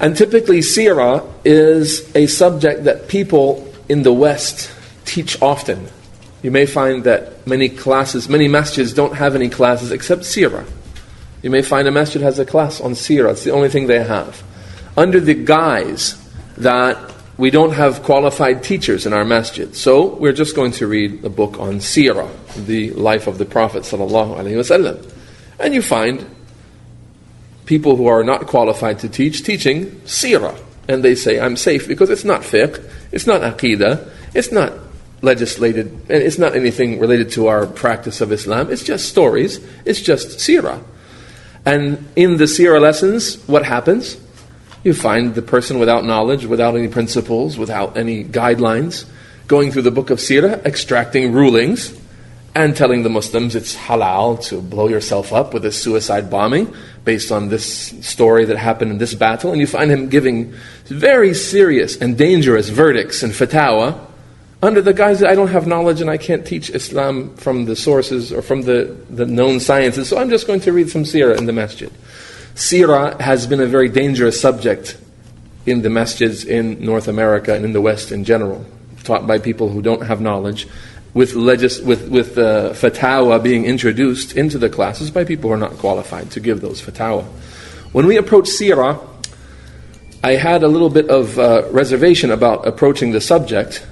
And typically Seerah is a subject that people in the West teach often. You may find that many masjids don't have any classes except Seerah. You may find a masjid has a class on Seerah. It's the only thing they have. Under the guise that we don't have qualified teachers in our masjid. So we're just going to read a book on Seerah, the life of the Prophet ﷺ. And you find people who are not qualified to teach, teaching Seerah. And they say, I'm safe because it's not fiqh, it's not aqidah, it's not legislated, and it's not anything related to our practice of Islam. It's just stories, it's just Seerah. And in the Seerah lessons, what happens? You find the person without knowledge, without any principles, without any guidelines, going through the book of Seerah, extracting rulings, and telling the Muslims it's halal to blow yourself up with a suicide bombing based on this story that happened in this battle. And you find him giving very serious and dangerous verdicts and fatwa under the guise that I don't have knowledge and I can't teach Islam from the sources or from the known sciences, so I'm just going to read some Seerah in the masjid. Seerah has been a very dangerous subject in the masjids in North America and in the West in general, taught by people who don't have knowledge, with fatwa being introduced into the classes by people who are not qualified to give those fatwa. When we approach Seerah, I had a little bit of reservation about approaching the subject,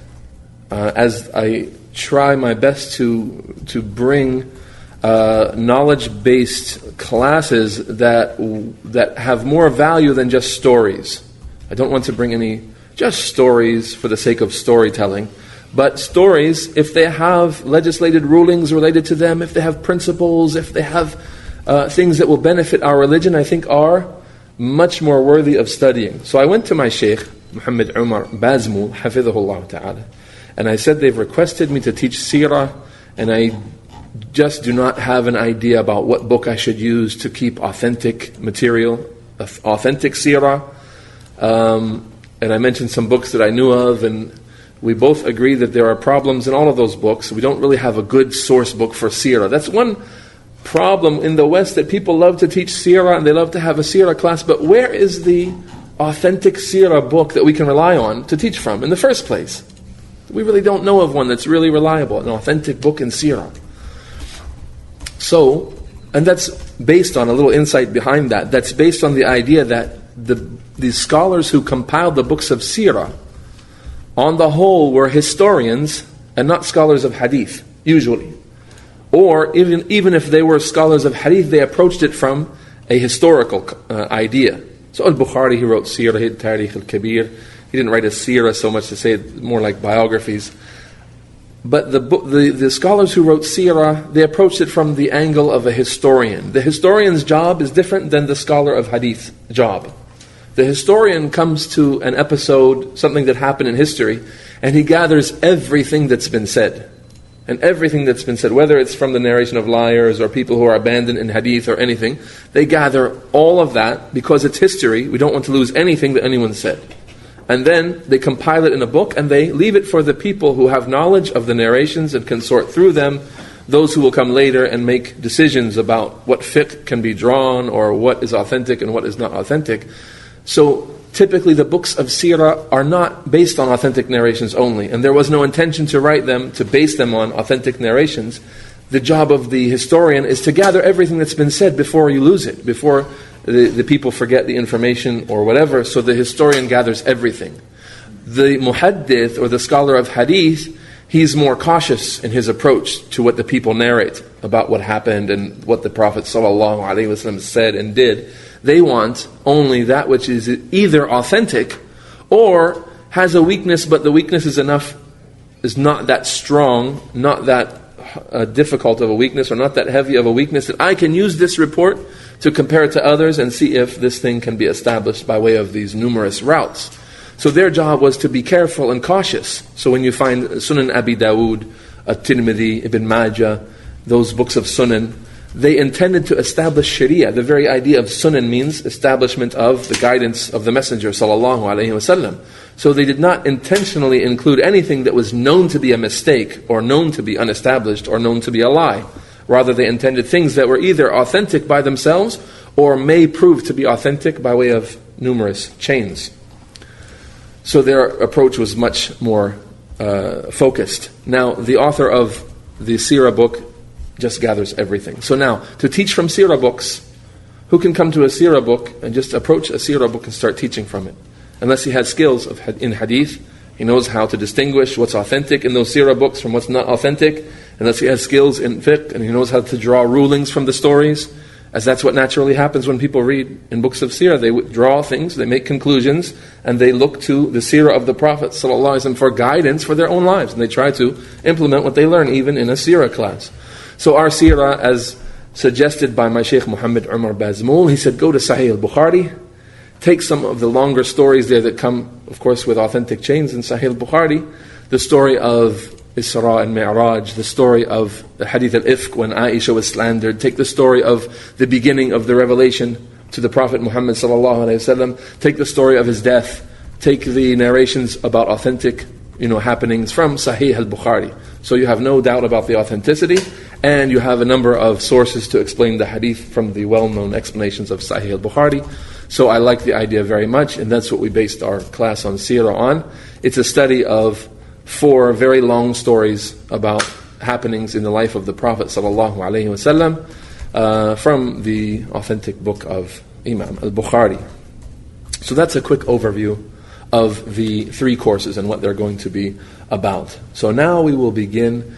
as I try my best to bring knowledge-based classes that have more value than just stories. I don't want to bring any just stories for the sake of storytelling, but stories, if they have legislated rulings related to them, if they have principles, if they have things that will benefit our religion, I think are much more worthy of studying. So I went to my Shaykh, Muhammad Umar Bazmul, Hafidhahullah Ta'ala, and I said they've requested me to teach Seerah, and I just do not have an idea about what book I should use to keep authentic material, authentic Seerah. And I mentioned some books that I knew of, and we both agree that there are problems in all of those books. We don't really have a good source book for Seerah. That's one problem in the West, that people love to teach Seerah and they love to have a Seerah class, but where is the authentic Seerah book that we can rely on to teach from in the first place? We really don't know of one that's really reliable, an authentic book in Seerah. So, and that's based on a little insight behind that. That's based on the idea that the scholars who compiled the books of Seerah, on the whole, were historians and not scholars of hadith, usually. Or even if they were scholars of hadith, they approached it from a historical idea. So Al-Bukhari, he wrote Seerah, Tarikh al-Kabir. He didn't write a Seerah so much to say it, more like biographies. But the scholars who wrote Seerah, they approached it from the angle of a historian. The historian's job is different than the scholar of hadith job. The historian comes to an episode, something that happened in history, and he gathers everything that's been said. And everything that's been said, whether it's from the narration of liars or people who are abandoned in hadith or anything, they gather all of that because it's history. We don't want to lose anything that anyone said. And then they compile it in a book and they leave it for the people who have knowledge of the narrations and can sort through them, those who will come later and make decisions about what fiqh can be drawn or what is authentic and what is not authentic. So typically the books of Seerah are not based on authentic narrations only, and there was no intention to write them, to base them on authentic narrations. The job of the historian is to gather everything that's been said before you lose it, before the people forget the information or whatever, so the historian gathers everything. The muhaddith, or the scholar of hadith, he's more cautious in his approach to what the people narrate about what happened and what the Prophet ﷺ said and did. They want only that which is either authentic or has a weakness, but the weakness is not that strong, not that difficult of a weakness, or not that heavy of a weakness, that I can use this report to compare it to others and see if this thing can be established by way of these numerous routes. So their job was to be careful and cautious. So when you find Sunan Abi Dawood, At-Tirmidhi, Ibn Majah, those books of Sunan, they intended to establish Sharia. The very idea of Sunan means establishment of the guidance of the Messenger ﷺ. So they did not intentionally include anything that was known to be a mistake, or known to be unestablished, or known to be a lie. Rather, they intended things that were either authentic by themselves, or may prove to be authentic by way of numerous chains. So their approach was much more focused. Now, the author of the Seerah book just gathers everything. So now, to teach from Seerah books, who can come to a Seerah book and just approach a Seerah book and start teaching from it? Unless he has skills in hadith, he knows how to distinguish what's authentic in those Seerah books from what's not authentic. Unless he has skills in fiqh and he knows how to draw rulings from the stories, as that's what naturally happens when people read in books of Seerah. They draw things, they make conclusions, and they look to the Seerah of the Prophet ﷺ for guidance for their own lives. And they try to implement what they learn even in a Seerah class. So our Seerah, as suggested by my Shaykh Muhammad Umar Bazmul, he said, go to Sahih al-Bukhari, take some of the longer stories there that come, of course, with authentic chains in Sahih al-Bukhari, the story of Isra and Mi'raj, the story of the Hadith al-Ifk when Aisha was slandered, take the story of the beginning of the revelation to the Prophet Muhammad ﷺ, take the story of his death, take the narrations about authentic happenings from Sahih al-Bukhari. So you have no doubt about the authenticity, and you have a number of sources to explain the hadith from the well-known explanations of Sahih al-Bukhari. So I like the idea very much, and that's what we based our class on Seerah on. It's a study of 4 very long stories about happenings in the life of the Prophet ﷺ from the authentic book of Imam al-Bukhari. So that's a quick overview of the 3 courses and what they're going to be about. So now we will begin